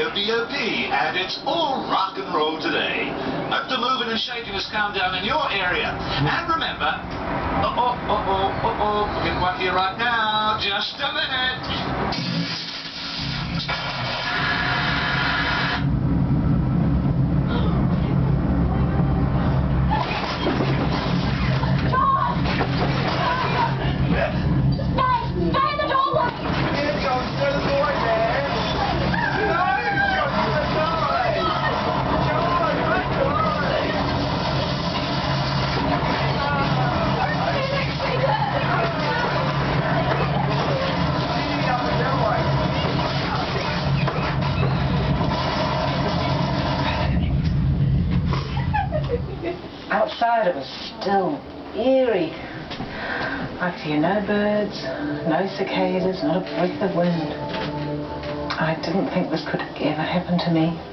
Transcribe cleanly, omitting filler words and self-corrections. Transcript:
B-O-B-O-B, and it's all rock and roll today. Hope the moving and shaking has calmed down in your area. And remember, we'll get one here right now. Just a minute. Outside it was still, eerie. I could hear no birds, no cicadas, not a breath of wind. I didn't think this could ever happen to me.